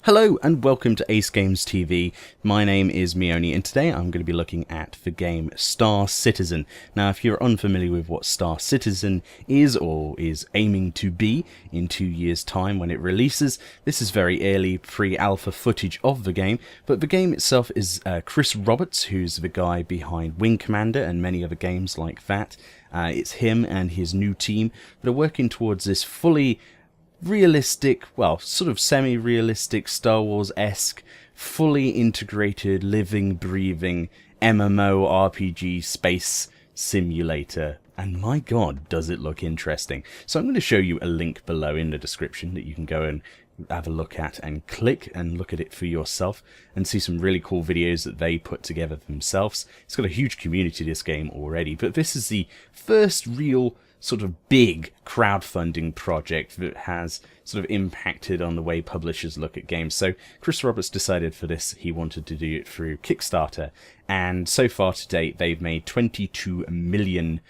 Hello and welcome to Ace Games TV. My name is Meoni and today I'm going to be looking at the game Star Citizen. Now if you're unfamiliar with what Star Citizen is or is aiming to be in 2 years time when it releases, this is very early pre-alpha footage of the game, but the game itself is Chris Roberts, who's the guy behind Wing Commander and many other games like that. It's him and his new team that are working towards this fully realistic, well, sort of semi-realistic, Star Wars-esque, fully integrated, living, breathing MMO RPG space simulator. And my god, does it look interesting. So I'm going to show you a link below in the description that you can go and have a look at and click and look at it for yourself and see some really cool videos that they put together themselves. It's got a huge community, this game, already, but this is the first real sort of big crowdfunding project that has sort of impacted on the way publishers look at games. So Chris Roberts decided for this he wanted to do it through Kickstarter, and so far to date they've made $22 million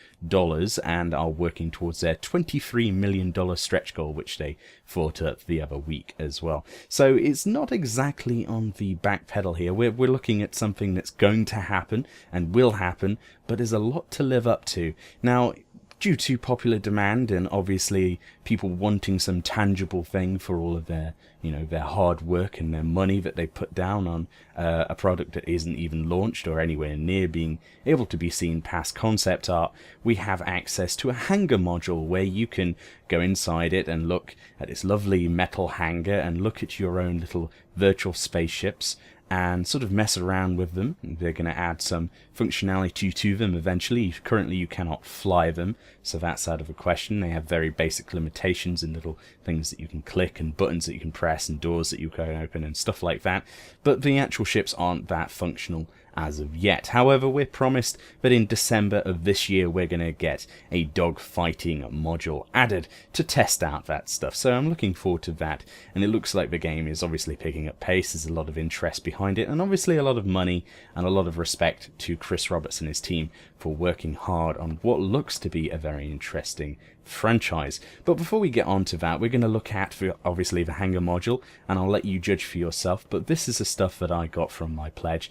and are working towards their $23 million stretch goal, which they fought up the other week as well. So it's not exactly on the back pedal here. We're looking at something that's going to happen and will happen, but there's a lot to live up to. Now, due to popular demand and obviously people wanting some tangible thing for all of their, their hard work and their money that they put down on a product that isn't even launched or anywhere near being able to be seen past concept art, we have access to a hangar module where you can go inside it and look at this lovely metal hangar and look at your own little virtual spaceships and sort of mess around with them. They're going to add some functionality to them eventually. Currently you cannot fly them, so that's out of the question. They have very basic limitations in little things that you can click and buttons that you can press and doors that you can open and stuff like that, but the actual ships aren't that functional as of yet. However, we're promised that in December of this year we're going to get a dog-fighting module added to test out that stuff. So I'm looking forward to that, and it looks like the game is obviously picking up pace. There's a lot of interest behind it, and obviously a lot of money and a lot of respect to Chris Roberts and his team for working hard on what looks to be a very interesting franchise. But before we get on to that, we're going to look at obviously the hangar module, and I'll let you judge for yourself, but this is the stuff that I got from my pledge.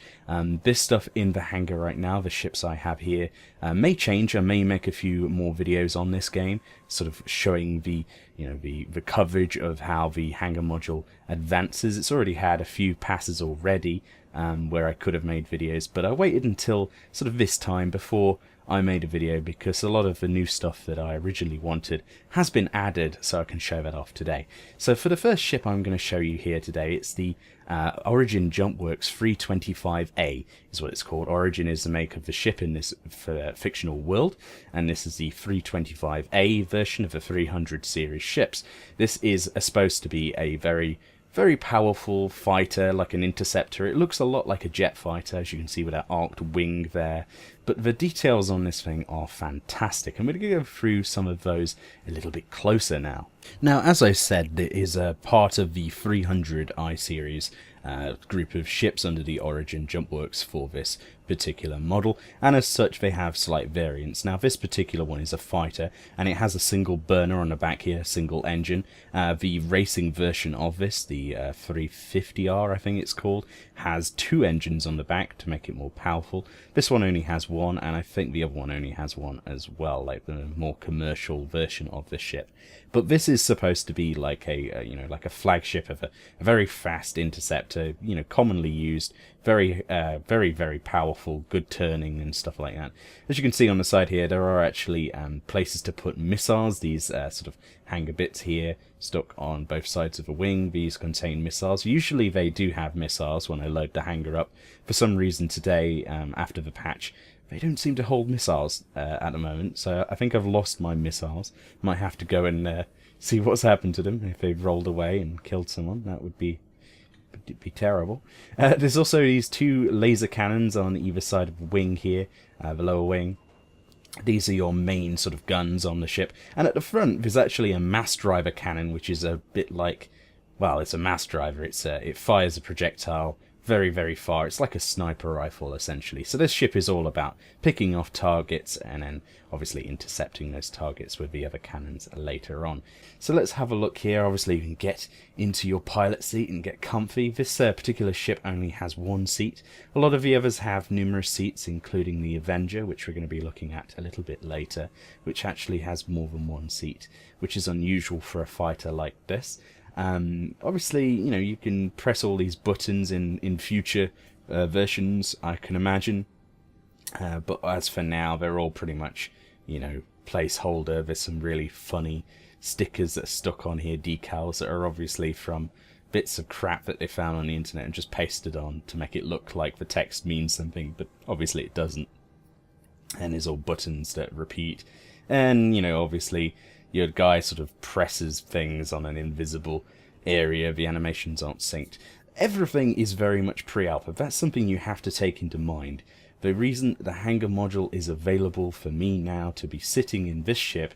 This stuff in the hangar right now, the ships I have here, may change. I may make a few more videos on this game, sort of showing the the coverage of how the hangar module advances. It's already had a few passes already where I could have made videos, but I waited until sort of this time before I made a video because a lot of the new stuff that I originally wanted has been added, so I can show that off today. So for the first ship I'm going to show you here today, it's the Origin JumpWorks 325A is what it's called. Origin is the make of the ship in this fictional world, and this is the 325A version of the 300 series ships. This is supposed to be a very powerful fighter, like an interceptor. It looks a lot like a jet fighter, as you can see with that arced wing there. But the details on this thing are fantastic. I'm going to go through some of those a little bit closer now. Now, as I said, there is a part of the 300i series group of ships under the Origin JumpWorks for this particular model, and as such they have slight variants. Now this particular one is a fighter, and it has a single burner on the back here, single engine. The racing version of this, the 350R I think it's called, has 2 engines on the back to make it more powerful. This one only has 1, and I think the other one only has 1 as well, like the more commercial version of the ship. But this is supposed to be like a like a flagship of a very fast interceptor, commonly used, very powerful, good turning and stuff like that. As you can see on the side here, there are actually places to put missiles. These sort of hangar bits here stuck on both sides of the wing. These contain missiles. Usually they do have missiles when I load the hangar up. For some reason today, after the patch, they don't seem to hold missiles at the moment, so I think I've lost my missiles. Might have to go and see what's happened to them. If they've rolled away and killed someone, that would be terrible. There's also these 2 laser cannons on either side of the wing here, the lower wing. These are your main sort of guns on the ship, and at the front there's actually a mass driver cannon, which is a bit like, well, it's a mass driver. It fires a projectile very, very far. It's like a sniper rifle, essentially. So this ship is all about picking off targets and then obviously intercepting those targets with the other cannons later on. So let's have a look here. Obviously, you can get into your pilot seat and get comfy. This particular ship only has one seat. A lot of the others have numerous seats, including the Avenger, which we're going to be looking at a little bit later, which actually has more than one seat, which is unusual for a fighter like this. Obviously, you know, you can press all these buttons in future versions, I can imagine. But as for now, they're all pretty much, you know, placeholder. There's some really funny stickers that are stuck on here, decals that are obviously from bits of crap that they found on the internet and just pasted on to make it look like the text means something, but obviously it doesn't. And there's all buttons that repeat. And, you know, obviously your guy sort of presses things on an invisible area. The animations aren't synced. Everything is very much pre-alpha. That's something you have to take into mind. The reason the Hangar module is available for me now to be sitting in this ship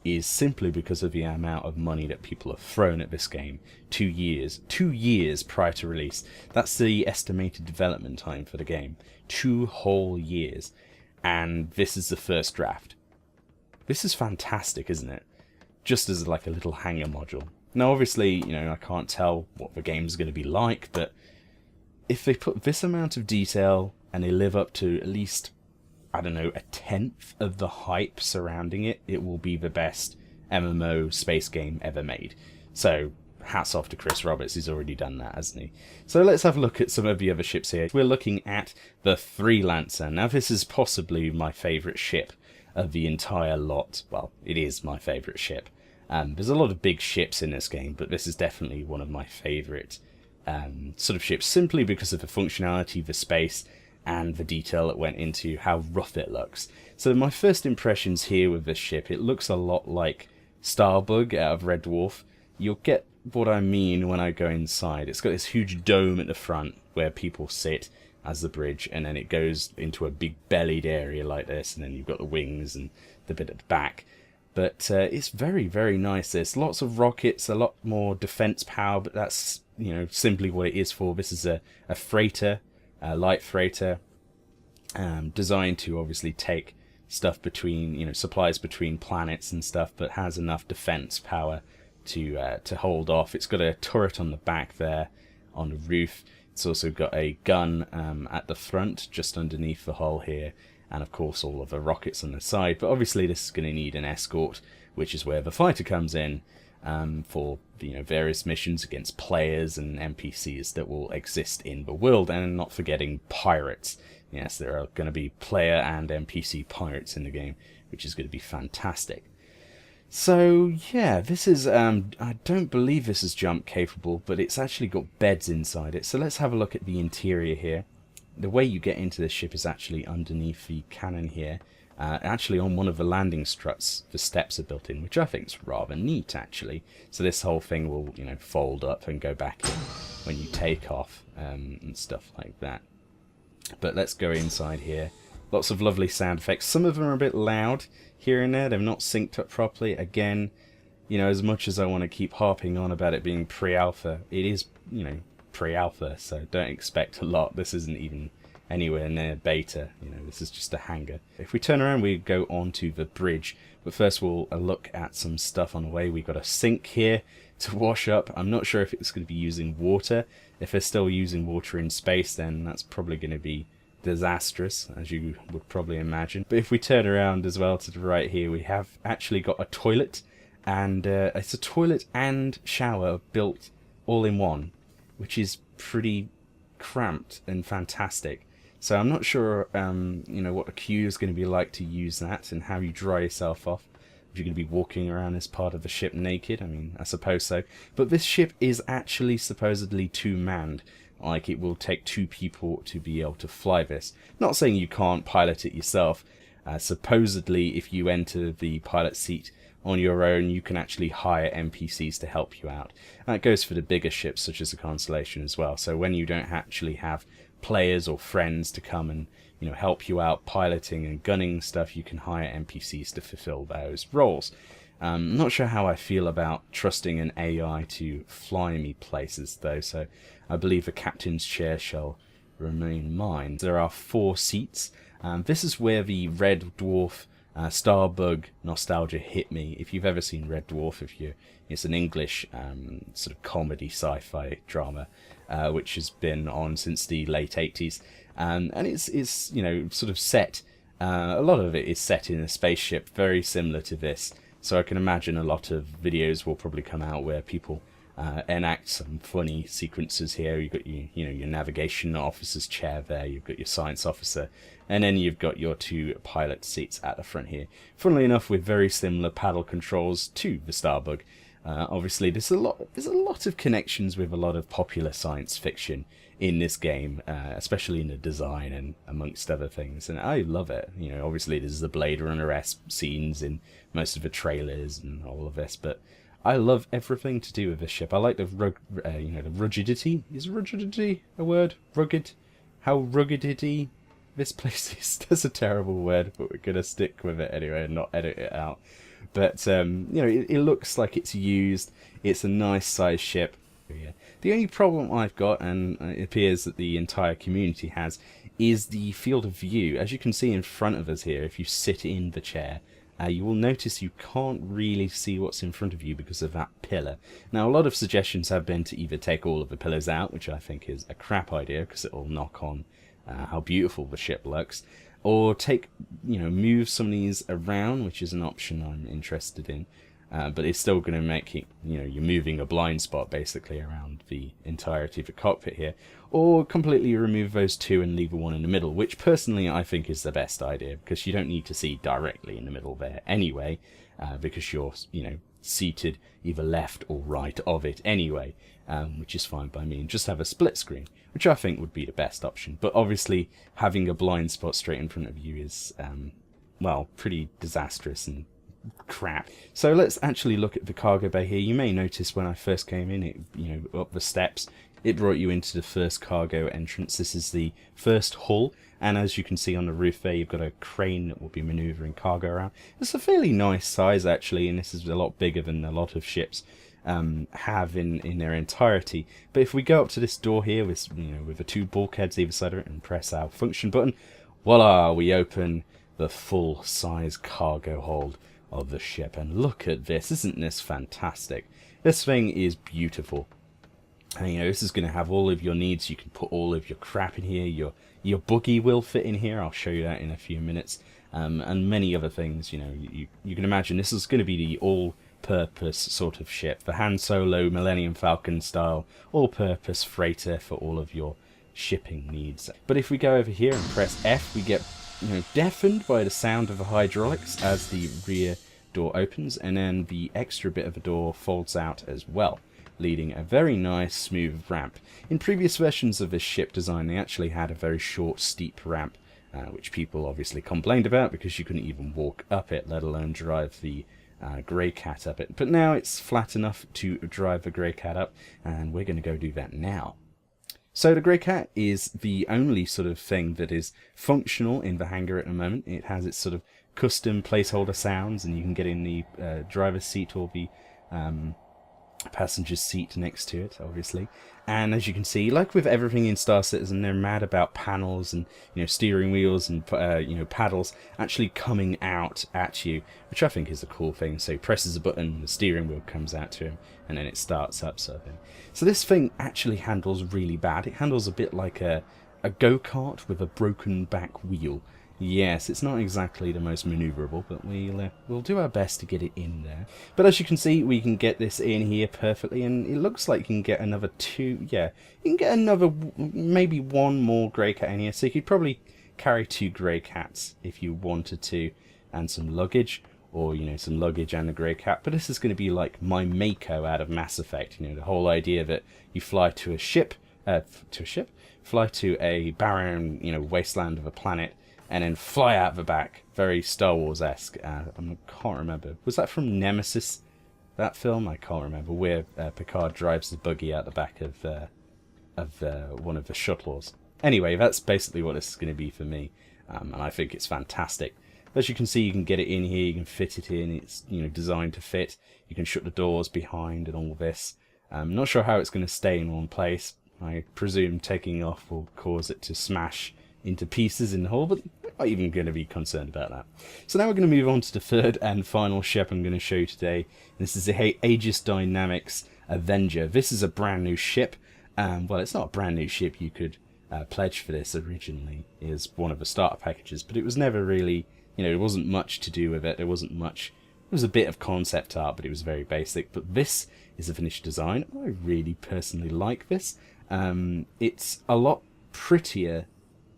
is simply because of the amount of money that people have thrown at this game. 2 years. 2 years prior to release. That's the estimated development time for the game. 2 whole years. And this is the first draft. This is fantastic, isn't it? Just as like a little Hangar module. Now obviously, you know, I can't tell what the game's going to be like, but if they put this amount of detail and they live up to at least, I don't know, 1/10 of the hype surrounding it, it will be the best MMO space game ever made. So hats off to Chris Roberts, he's already done that, hasn't he? So let's have a look at some of the other ships here. We're looking at the Freelancer. Now this is possibly my favourite ship of the entire lot. Well, it is my favourite ship. There's a lot of big ships in this game, but this is definitely one of my favourite sort of ships, simply because of the functionality, the space, and the detail that went into how rough it looks. So my first impressions here with this ship, it looks a lot like Starbug out of Red Dwarf. You'll get what I mean when I go inside. It's got this huge dome at the front where people sit as the bridge, and then it goes into a big bellied area like this, and then you've got the wings and the bit at the back. But it's very, very nice. There's lots of rockets, a lot more defense power, but that's, you know, simply what it is for. This is a freighter, a light freighter, designed to obviously take stuff between, you know, supplies between planets and stuff, but has enough defense power to hold off. It's got a turret on the back there on the roof. It's also got a gun at the front, just underneath the hull here, and of course all of the rockets on the side. But obviously this is going to need an escort, which is where the fighter comes in for, you know, various missions against players and NPCs that will exist in the world, and not forgetting pirates. Yes, there are going to be player and NPC pirates in the game, which is going to be fantastic. So yeah, this is, I don't believe this is jump capable, but it's actually got beds inside it. So let's have a look at the interior here. The way you get into this ship is actually underneath the cannon here. Actually on one of the landing struts, the steps are built in, which I think is rather neat actually. So this whole thing will, you know, fold up and go back in when you take off and stuff like that. But let's go inside here. Lots of lovely sound effects. Some of them are a bit loud here and there. They're not synced up properly. Again, you know, as much as I want to keep harping on about it being pre-alpha, it is, you know, pre-alpha, so don't expect a lot. This isn't even anywhere near beta. You know, this is just a hangar. If we turn around, we go onto the bridge. But first we'll look at some stuff on the way. We've got a sink here to wash up. I'm not sure if it's going to be using water. If they're still using water in space, then that's probably going to be disastrous, as you would probably imagine. But if we turn around as well to the right here, we have actually got a toilet, and it's a toilet and shower built all in one, which is pretty cramped and fantastic. So I'm not sure you know, what the queue is going to be like to use that, and how you dry yourself off. If you're going to be walking around this part of the ship naked, I mean, I suppose so. But this ship is actually supposedly two-manned. Like, it will take 2 people to be able to fly this. Not saying you can't pilot it yourself. Supposedly, if you enter the pilot seat on your own, you can actually hire NPCs to help you out. That goes for the bigger ships, such as the Constellation as well. So when you don't actually have players or friends to come and, you know, help you out piloting and gunning stuff, you can hire NPCs to fulfill those roles. I'm not sure how I feel about trusting an AI to fly me places though, so I believe the captain's chair shall remain mine. There are 4 seats. This is where the Red Dwarf Starbug nostalgia hit me. If you've ever seen Red Dwarf, it's an English sort of comedy sci-fi drama which has been on since the late 80s, and it's you know, sort of set. A lot of it is set in a spaceship, very similar to this. So I can imagine a lot of videos will probably come out where people enact some funny sequences here. You've got your navigation officer's chair there, you've got your science officer, and then you've got your 2 pilot seats at the front here. Funnily enough, with very similar paddle controls to the Starbug. Obviously, there's a lot of connections with a lot of popular science fiction in this game, especially in the design and amongst other things, and I love it. You know, obviously there's the Blade Runner-esque scenes in most of the trailers and all of this, but I love everything to do with this ship. I like the the ruggedity. Is ruggedity a word? Rugged? How ruggedity this place is. That's a terrible word, but we're gonna stick with it anyway and not edit it out. But it looks like it's used. It's a nice size ship. Yeah. The only problem I've got, and it appears that the entire community has, is the field of view. As you can see in front of us here, if you sit in the chair, you will notice you can't really see what's in front of you because of that pillar. Now, a lot of suggestions have been to either take all of the pillars out, which I think is a crap idea because it will knock on how beautiful the ship looks, or move some of these around, which is an option I'm interested in. But it's still going to make it, you're moving a blind spot basically around the entirety of the cockpit here. Or completely remove those 2 and leave one in the middle, which personally I think is the best idea, because you don't need to see directly in the middle there anyway, because you're, seated either left or right of it anyway, which is fine by me. And just have a split screen, which I think would be the best option. But obviously having a blind spot straight in front of you is, well, pretty disastrous and crap. So let's actually look at the cargo bay here. You may notice when I first came in, it up the steps, it brought you into the first cargo entrance. This is the first hull, and as you can see on the roof there, you've got a crane that will be maneuvering cargo around. It's a fairly nice size actually, and this is a lot bigger than a lot of ships have in their entirety. But if we go up to this door here with with the 2 bulkheads either side of it and press our function button, voila, we open the full size cargo hold of the ship. And look at this, isn't this fantastic? This thing is beautiful. And this is going to have all of your needs. You can put all of your crap in here. Your buggy will fit in here. I'll show you that in a few minutes. And many other things. You can imagine this is going to be the all-purpose sort of ship, the Han Solo Millennium Falcon style all-purpose freighter for all of your shipping needs. But if we go over here and press F, we get deafened by the sound of the hydraulics as the rear door opens, and then the extra bit of the door folds out as well, leading a very nice smooth ramp. In previous versions of this ship design, they actually had a very short steep ramp, which people obviously complained about because you couldn't even walk up it, let alone drive the Grey Cat up it. But now it's flat enough to drive the Grey Cat up, and we're going to go do that now. So the Grey Cat is the only sort of thing that is functional in the hangar at the moment. It has its sort of custom placeholder sounds, and you can get in the driver's seat or the passenger's seat next to it, obviously. And as you can see, like with everything in Star Citizen, they're mad about panels and steering wheels and paddles actually coming out at you, which I think is a cool thing. So he presses a button, the steering wheel comes out to him, and then it starts up, sort of thing. So this thing actually handles really bad. It handles a bit like a go-kart with a broken back wheel. Yes, it's not exactly the most maneuverable, but we'll do our best to get it in there. But as you can see, we can get this in here perfectly, and it looks like you can get another 2, yeah, you can get another, maybe 1 more Grey Cat in here, so you could probably carry 2 Grey Cats if you wanted to, and some luggage, or, some luggage and a Grey Cat. But this is going to be like my Mako out of Mass Effect, the whole idea that you fly to a ship, fly to a barren, wasteland of a planet, and then fly out the back. Very Star Wars-esque. I can't remember. Was that from Nemesis, that film? I can't remember. Where Picard drives the buggy out the back of one of the shuttles. Anyway, that's basically what this is going to be for me. And I think it's fantastic. As you can see, you can get it in here. You can fit it in. It's designed to fit. You can shut the doors behind and all this. I'm not sure how it's going to stay in one place. I presume taking off will cause it to smash into pieces in the hull, but I'm not even going to be concerned about that. So now we're going to move on to the third and final ship I'm going to show you today. This is the Aegis Dynamics Avenger. This is a brand new ship. Well, it's not a brand new ship. You could pledge for this originally as one of the starter packages, but it was never really, there wasn't much to do with it. There wasn't much. It was a bit of concept art, but it was very basic. But this is a finished design. I really personally like this. It's a lot prettier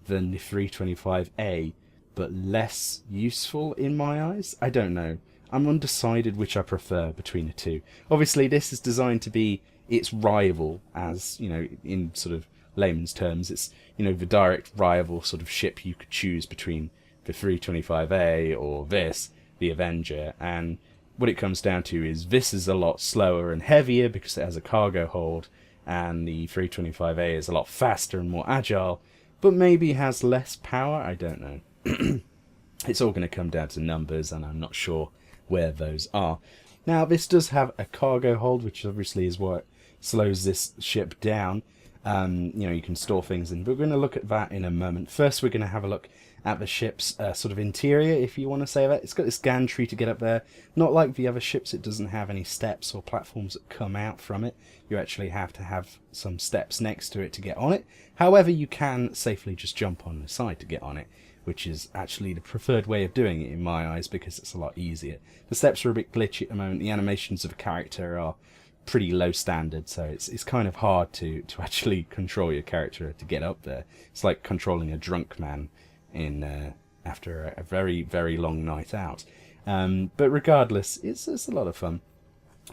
than the 325A, but less useful in my eyes. I don't know. I'm undecided which I prefer between the two. Obviously, this is designed to be its rival, as, in sort of layman's terms. It's, the direct rival sort of ship you could choose between the 325A or this, the Avenger. And what it comes down to is this is a lot slower and heavier because it has a cargo hold, and the 325A is a lot faster and more agile, but maybe has less power. I don't know. It's all going to come down to numbers, and I'm not sure where those are. Now, this does have a cargo hold, which obviously is what slows this ship down. You can store things in. But we're going to look at that in a moment. First, we're going to have a look at the ship's sort of interior, if you want to say that. It's got this gantry to get up there. Not like the other ships, it doesn't have any steps or platforms that come out from it. You actually have to have some steps next to it to get on it. However, you can safely just jump on the side to get on it, which is actually the preferred way of doing it in my eyes because it's a lot easier. The steps are a bit glitchy at the moment. The animations of a character are pretty low standard, so it's kind of hard to actually control your character to get up there. It's like controlling a drunk man in after a very, very long night out. But regardless, it's a lot of fun.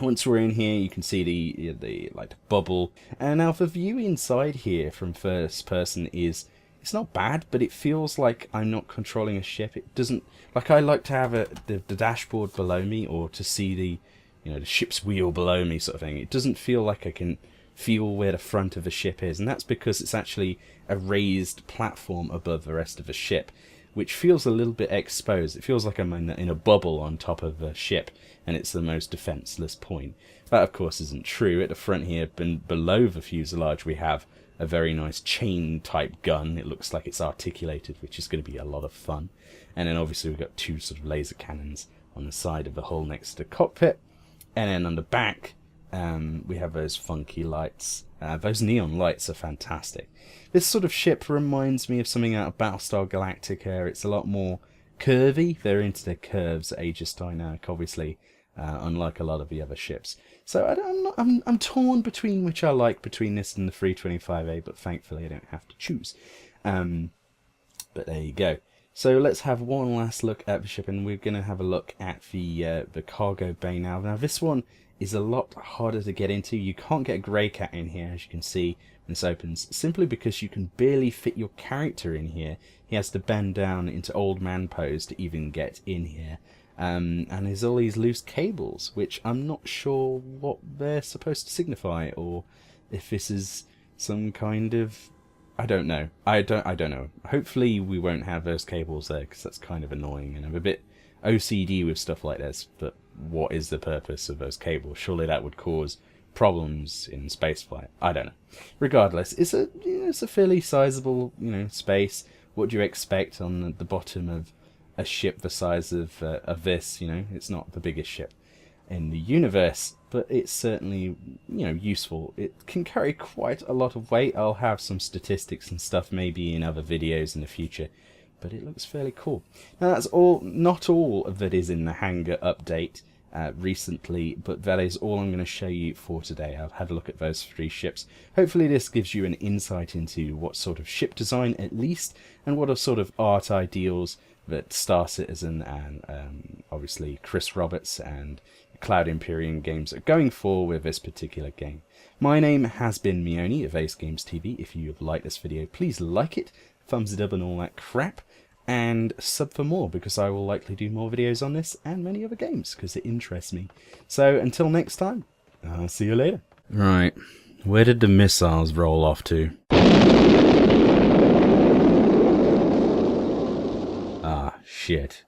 Once we're in here, you can see the bubble. And now the view inside here from first person it's not bad, but it feels like I'm not controlling a ship. It doesn't, like, I like to have the dashboard below me, or to see the ship's wheel below me sort of thing. It doesn't feel like I can feel where the front of the ship is, and that's because it's actually a raised platform above the rest of the ship, which feels a little bit exposed. It feels like I'm in a bubble on top of the ship, and it's the most defenseless point. That, of course, isn't true. At the front here, below the fuselage, we have a very nice chain-type gun. It looks like it's articulated, which is going to be a lot of fun. And then, obviously, we've got two sort of laser cannons on the side of the hull next to the cockpit. And then on the back, we have those funky lights. Those neon lights are fantastic. This sort of ship reminds me of something out of Battlestar Galactica. It's a lot more curvy. They're into their curves at Aegis Dynamic, obviously, unlike a lot of the other ships. So I'm torn between which I like between this and the 325A, but thankfully I don't have to choose. But there you go. So let's have one last look at the ship, and we're going to have a look at the cargo bay now. Now this one is a lot harder to get into. You can't get a grey cat in here, as you can see when this opens, simply because you can barely fit your character in here. He has to bend down into old man pose to even get in here. And there's all these loose cables, which I'm not sure what they're supposed to signify, or if this is some kind of... I don't know. I don't know. Hopefully we won't have those cables there, because that's kind of annoying, and I'm a bit OCD with stuff like this. But what is the purpose of those cables? Surely that would cause problems in spaceflight. I don't know. Regardless, it's a fairly sizable space. What do you expect on the bottom of a ship the size of this? It's not the biggest ship in the universe, but it's certainly useful. It can carry quite a lot of weight. I'll have some statistics and stuff maybe in other videos in the future, but it looks fairly cool. Now that's all, not all of that is in the Hangar update recently, but that is all I'm going to show you for today. I've had a look at those three ships. Hopefully this gives you an insight into what sort of ship design at least, and what are sort of art ideals that Star Citizen and obviously Chris Roberts and Cloud Imperium Games are going for with this particular game. My name has been Meoni of AceGamesTV. If you have liked this video, please like it, thumbs it up and all that crap, and sub for more, because I will likely do more videos on this and many other games, because it interests me. So until next time, I'll see you later. Right, where did the missiles roll off to? Ah, shit.